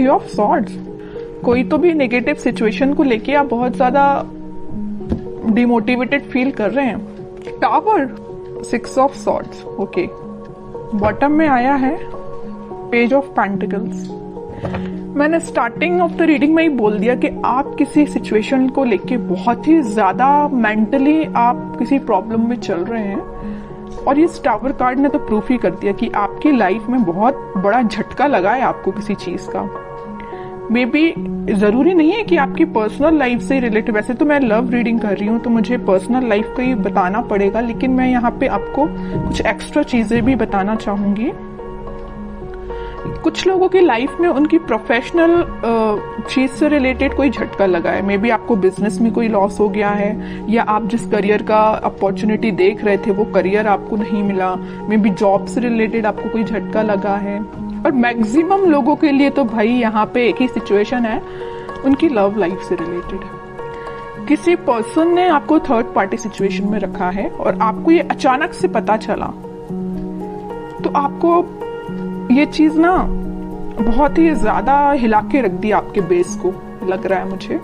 Three of swords, कोई तो भी नेगेटिव सिचुएशन को लेके आप बहुत ज्यादा डिमोटिवेटेड फील कर रहे हैं। Tower, six of swords, okay. Bottom में आया है पेज ऑफ पेंटिकल्स। मैंने स्टार्टिंग ऑफ द रीडिंग में ही बोल दिया कि आप किसी सिचुएशन को लेके बहुत ही ज्यादा मेंटली आप किसी प्रॉब्लम में चल रहे हैं, और ये टावर कार्ड ने तो प्रूफ ही कर दिया कि आपकी लाइफ में बहुत बड़ा झटका लगा है आपको किसी चीज का। मे बी जरूरी नहीं है कि आपकी पर्सनल लाइफ से रिलेटेड, वैसे तो मैं लव रीडिंग कर रही हूँ तो मुझे पर्सनल लाइफ का ही बताना पड़ेगा, लेकिन मैं यहाँ पे आपको कुछ एक्स्ट्रा चीजें भी बताना चाहूंगी। कुछ लोगों की लाइफ में उनकी प्रोफेशनल चीज से रिलेटेड कोई झटका लगा है। मे बी आपको बिजनेस में कोई लॉस हो गया है, या आप जिस करियर का अपॉर्चुनिटी देख रहे थे वो करियर आपको नहीं मिला। मे बी जॉब से रिलेटेड आपको कोई झटका लगा है। और मैक्सिमम लोगों के लिए तो भाई यहाँ पे एक ही सिचुएशन है, उनकी लव लाइफ से रिलेटेड। किसी पर्सन ने आपको थर्ड पार्टी सिचुएशन में रखा है और आपको ये अचानक से पता चला, तो आपको ये चीज ना बहुत ही ज्यादा हिला के रख दी आपके बेस को, लग रहा है मुझे।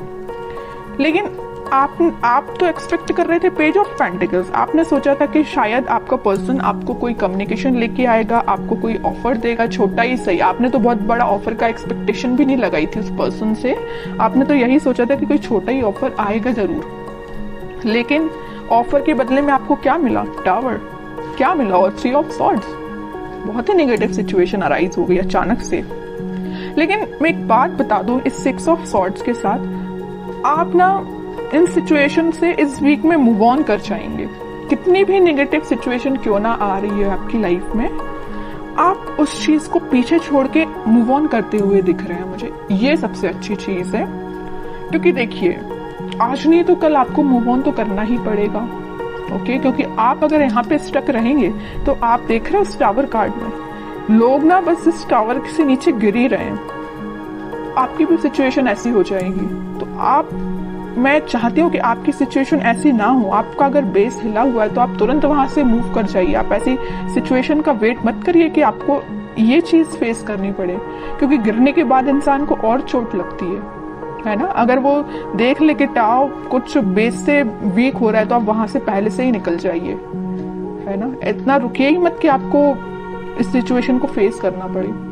लेकिन आप तो एक्सपेक्ट कर रहे थे पेज ऑफ पेंटिकल्स। आपने सोचा था कि शायद आपका पर्सन आपको कोई कम्युनिकेशन लेके आएगा, आपको कोई ऑफर देगा, छोटा ही सही। आपने तो बहुत बड़ा ऑफर का एक्सपेक्टेशन भी नहीं लगाई थी उस पर्सन से। आपने तो यही सोचा था कि कोई छोटा ही ऑफर आएगा जरूर। लेकिन ऑफर के बदले में आपको क्या मिला? टावर। क्या मिला? और थ्री ऑफ सॉर्ड्स। बहुत ही नेगेटिव सिचुएशन अराइज हो गई अचानक से। लेकिन मैं एक बात बता दूं, इस सिक्स ऑफ सॉर्ड्स के साथ आप ना इन सिचुएशन से इस वीक में मूव ऑन कर जाएंगे। कितनी भी नेगेटिव सिचुएशन क्यों ना आ रही है आपकी लाइफ में, आप उस चीज को पीछे छोड़ के मूव ऑन करते हुए दिख रहे हैं मुझे। ये सबसे अच्छी चीज है, क्योंकि देखिए आज नहीं तो कल आपको मूव ऑन तो करना ही पड़ेगा। ओके, क्योंकि आप अगर यहाँ पे स्टक रहेंगे तो आप देख रहे हो इस टावर कार्ड में लोग ना बस इस टावर से नीचे गिर ही रहे हैं। आपकी भी सिचुएशन ऐसी हो जाएगी। तो मैं चाहती हूँ कि आपकी सिचुएशन ऐसी ना हो। आपका अगर बेस हिला हुआ है तो आप तुरंत वहां से मूव कर जाइए। आप ऐसी सिचुएशन का वेट मत करिए कि आपको ये चीज फेस करनी पड़े, क्योंकि गिरने के बाद इंसान को और चोट लगती है ना। अगर वो देख ले कि टाव कुछ बेस से वीक हो रहा है तो आप वहां से पहले से ही निकल जाइए, है ना। इतना रुकिए ही मत कि आपको इस सिचुएशन को फेस करना पड़े।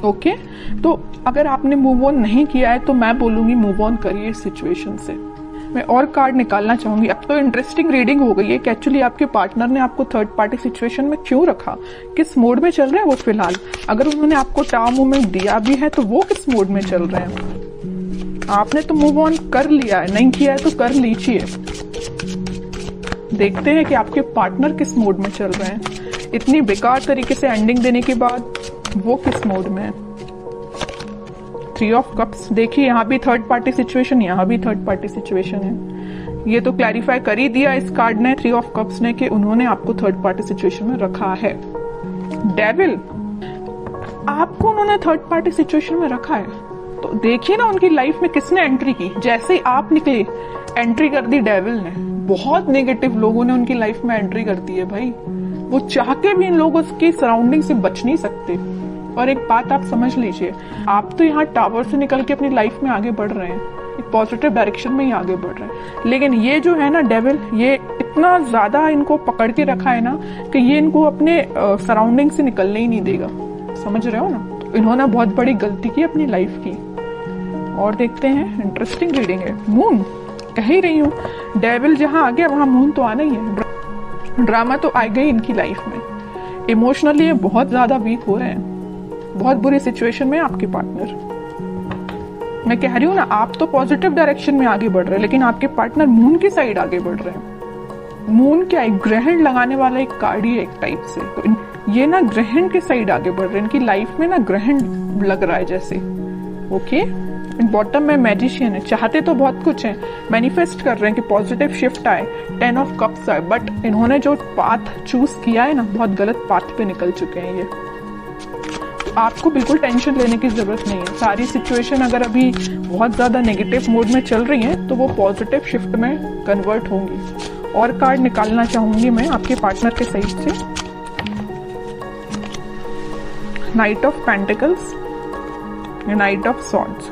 ओके, तो अगर आपने मूव ऑन नहीं किया है तो मैं बोलूंगी मूव ऑन करिए इस सिचुएशन से। मैं और कार्ड निकालना चाहूंगी। अब तो इंटरेस्टिंग रीडिंग हो गई है कि एक्चुअली आपके पार्टनर ने आपको थर्ड पार्टी सिचुएशन में क्यों रखा, किस मोड में चल रहे हैं वो फिलहाल। अगर उन्होंने आपको टाव मूवमेंट दिया भी है तो वो किस मोड में चल रहे हैं। आपने तो मूव ऑन कर लिया है, नहीं किया है तो कर लीजिए। देखते हैं कि आपके पार्टनर किस मोड में चल रहे हैं। इतनी बेकार तरीके से एंडिंग देने के बाद वो किस मोड में है। थ्री ऑफ कप्स, देखिए यहाँ भी थर्ड पार्टी सिचुएशन, यहाँ भी थर्ड पार्टी सिचुएशन है। ये तो क्लैरिफाई कर ही दिया इस कार्ड ने, थ्री ऑफ कप्स ने, कि उन्होंने आपको थर्ड पार्टी सिचुएशन में रखा है। डेविल, आपको उन्होंने थर्ड पार्टी सिचुएशन में रखा है तो देखिए ना उनकी लाइफ में किसने एंट्री की। जैसे ही आप निकले एंट्री कर दी डेविल ने। बहुत नेगेटिव लोगों ने उनकी लाइफ में एंट्री कर दी है भाई। वो चाह के भी इन लोगों की सराउंडिंग से बच नहीं सकते। और एक बात आप समझ लीजिए, आप तो यहाँ टावर से निकल के अपनी लाइफ में आगे बढ़ रहे हैं, एक पॉजिटिव डायरेक्शन में ही आगे बढ़ रहे हैं। लेकिन ये जो है ना डेविल, ये इतना ज्यादा इनको पकड़ के रखा है ना कि ये इनको अपने सराउंडिंग से निकलने ही नहीं देगा। समझ रहे हो ना। तो इन्होंने बहुत बड़ी गलती की अपनी लाइफ की। और देखते हैं, इंटरेस्टिंग रीडिंग है। मून, कह ही रही हूँ, डेविल जहां आ गया वहां मून तो आना ही है। ड्रामा तो आ गई इनकी लाइफ में। इमोशनली ये बहुत ज्यादा वीक हो रहे हैं, बहुत बुरी सिचुएशन में आपके पार्टनर। मैं कह रही हूँ ना, आप तो पॉजिटिव डायरेक्शन में आगे बढ़ रहे हैं, लेकिन आपके पार्टनर मून की साइड आगे बढ़ रहे हैं। मून क्या है? ग्रहण लगाने वाला एक कार्ड ही है एक टाइप से। तो ये ना ग्रहण के साइड आगे बढ़ रहे हैं। इनकी लाइफ में ना ग्रहण लग रहा है जैसे। ओके, बॉटम में मैजिशियन है। चाहते तो बहुत कुछ है, मैनिफेस्ट कर रहे हैं कि पॉजिटिव शिफ्ट आए, 10 ऑफ कप्स आए, बट इन्होंने जो पाथ चूज किया है ना, बहुत गलत पाथ पे निकल चुके हैं ये। तो आपको बिल्कुल टेंशन लेने की जरूरत नहीं है। सारी सिचुएशन अगर अभी बहुत ज्यादा नेगेटिव मोड में चल रही है तो वो पॉजिटिव शिफ्ट में कन्वर्ट होंगी। और कार्ड निकालना चाहूंगी मैं आपके पार्टनर के साइड से। Night of pentacles, night of swords,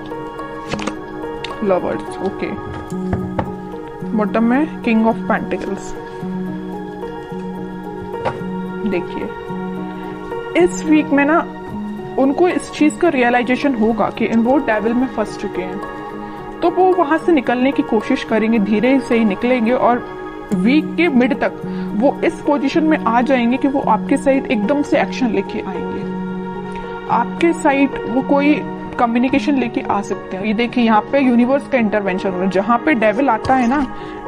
lovers, okay. Bottom में किंग ऑफ पेंटिकल्स। देखिए इस वीक में ना उनको इस चीज का रियलाइजेशन होगा कि वो डेविल में फंस चुके हैं, तो वो वहां से निकलने की कोशिश करेंगे, धीरे से ही निकलेंगे और वीक के मिड तक वो इस पोजीशन में आ जाएंगे कि वो आपके साइड एकदम से एक्शन लेके आएंगे। आपके साइड वो कोई कम्युनिकेशन लेके आ सकते हैं। ये देखिए यहाँ पे यूनिवर्स का इंटरवेंशन हो रहा है। जहाँ पे डेविल आता है ना,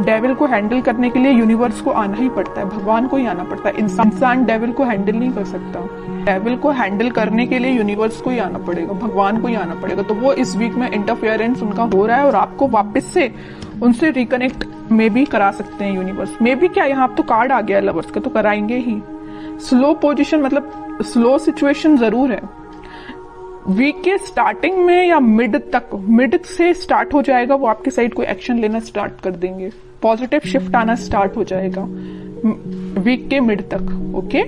डेविल को हैंडल करने के लिए यूनिवर्स को आना ही पड़ता है, भगवान को ही आना पड़ता है। इंसान डेविल को हैंडल नहीं कर सकता। डेविल को हैंडल करने के लिए यूनिवर्स को ही आना पड़ेगा, भगवान को ही आना पड़ेगा। तो वो इस वीक में इंटरफेरेंस उनका हो रहा है और आपको वापस से उनसे रिकनेक्ट में भी करा सकते हैं यूनिवर्स में भी। क्या यहाँ तो कार्ड आ गया लवर्स का, तो कराएंगे ही। स्लो पोजिशन मतलब स्लो सिचुएशन जरूर है। वीक के स्टार्टिंग में या मिड तक, मिड से स्टार्ट हो जाएगा, वो आपके साइड कोई एक्शन लेना स्टार्ट कर देंगे, पॉजिटिव शिफ्ट आना स्टार्ट हो जाएगा वीक के मिड तक, ओके।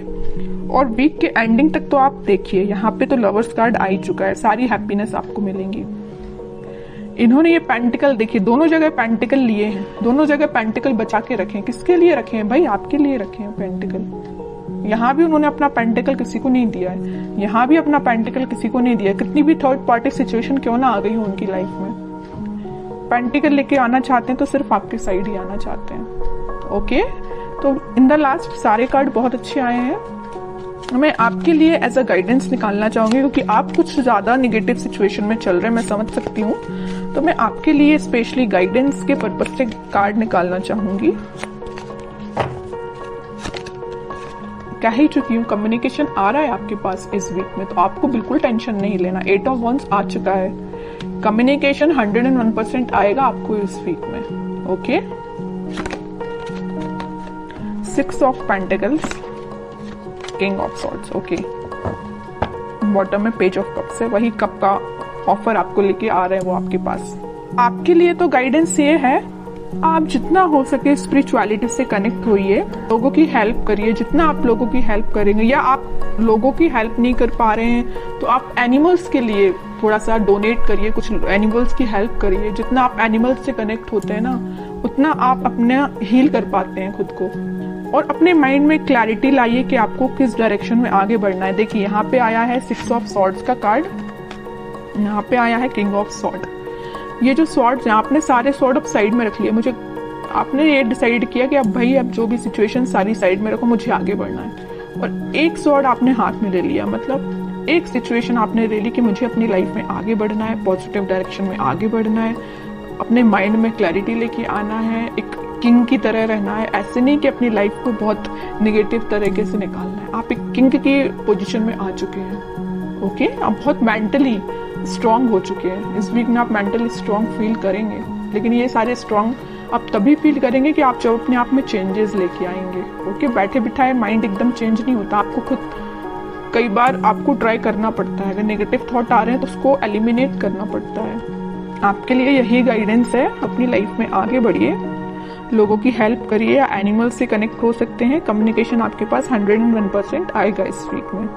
और वीक के एंडिंग तक तो आप देखिए यहाँ पे तो लवर्स कार्ड आ ही चुका है, सारी हैप्पीनेस आपको मिलेंगी। इन्होंने ये पेंटिकल देखिए, दोनों जगह पेंटिकल लिए हैं, दोनों जगह पेंटिकल बचा के रखे हैं। किसके लिए रखे हैं भाई? आपके लिए रखे हैं पेंटिकल। यहाँ भी उन्होंने अपना पेंटिकल किसी को नहीं दिया है, यहाँ भी अपना पेंटिकल किसी को नहीं दिया। कितनी भी थर्ड पार्टी सिचुएशन क्यों ना आ गई हो उनकी लाइफ में, पेंटिकल लेके आना चाहते हैं तो सिर्फ आपके साइड ही आना चाहते हैं, ओके। तो इन द लास्ट सारे कार्ड बहुत अच्छे आए हैं। मैं आपके लिए एज अ गाइडेंस निकालना चाहूंगी, क्योंकि आप कुछ ज्यादा निगेटिव सिचुएशन में चल रहे हैं, मैं समझ सकती हूँ। तो मैं आपके लिए स्पेशली गाइडेंस के पर्पज से कार्ड निकालना चाहूंगी। कह ही चुकी हूँ, कम्युनिकेशन आ रहा है आपके पास इस वीक में, तो आपको बिल्कुल टेंशन नहीं लेना। 8 ऑफ वंस आ चुका है, कम्युनिकेशन 101% आएगा आपको इस वीक में, okay. 6 of pentacles, king of swords, okay. Bottom में पेज ऑफ कप्स है, वही कप का ऑफर आपको लेके आ रहे हैं वो आपके पास। आपके लिए तो गाइडेंस ये है, आप जितना हो सके स्पिरिचुअलिटी से कनेक्ट होइए, लोगों की हेल्प करिए। जितना आप लोगों की हेल्प करेंगे, या आप लोगों की हेल्प नहीं कर पा रहे हैं तो आप एनिमल्स के लिए थोड़ा सा डोनेट करिए, कुछ एनिमल्स की हेल्प करिए। जितना आप एनिमल्स से कनेक्ट होते हैं ना, उतना आप अपने हील कर पाते हैं खुद को। और अपने माइंड में क्लैरिटी लाइए कि आपको किस डायरेक्शन में आगे बढ़ना है। देखिए यहाँ पे आया है 6 ऑफ सॉर्ड्स का कार्ड, यहाँ पे आया है किंग ऑफ सॉर्ड। ये जो सॉर्ड्स हैं, आपने सारे सॉर्ड अब साइड में रख लिए। मुझे आपने ये डिसाइड किया कि अब भाई अब जो भी सिचुएशन सारी साइड में रखो, मुझे आगे बढ़ना है। और एक सॉर्ड आपने हाथ में ले लिया, मतलब एक सिचुएशन आपने ले ली कि मुझे अपनी लाइफ में आगे बढ़ना है, पॉजिटिव डायरेक्शन में आगे बढ़ना है, अपने माइंड में क्लैरिटी लेके आना है, एक किंग की तरह रहना है। ऐसे नहीं कि अपनी लाइफ को बहुत निगेटिव तरीके से निकालना है। आप एक किंग की पोजीशन में आ चुके हैं, ओके। आप बहुत मेंटली स्ट्रांग हो चुके हैं। इस वीक में आप मेंटली स्ट्रांग फील करेंगे, लेकिन ये सारे स्ट्रांग आप तभी फील करेंगे कि आप जब अपने आप में चेंजेस लेके आएंगे, ओके। बैठे बिठाए माइंड एकदम चेंज नहीं होता, आपको खुद कई बार आपको ट्राई करना पड़ता है। अगर नेगेटिव थॉट आ रहे हैं तो उसको एलिमिनेट करना पड़ता है। आपके लिए यही गाइडेंस है, अपनी लाइफ में आगे बढ़िए, लोगों की हेल्प करिए, या एनिमल्स से कनेक्ट हो सकते हैं। कम्युनिकेशन आपके पास 101% आएगा इस वीक में।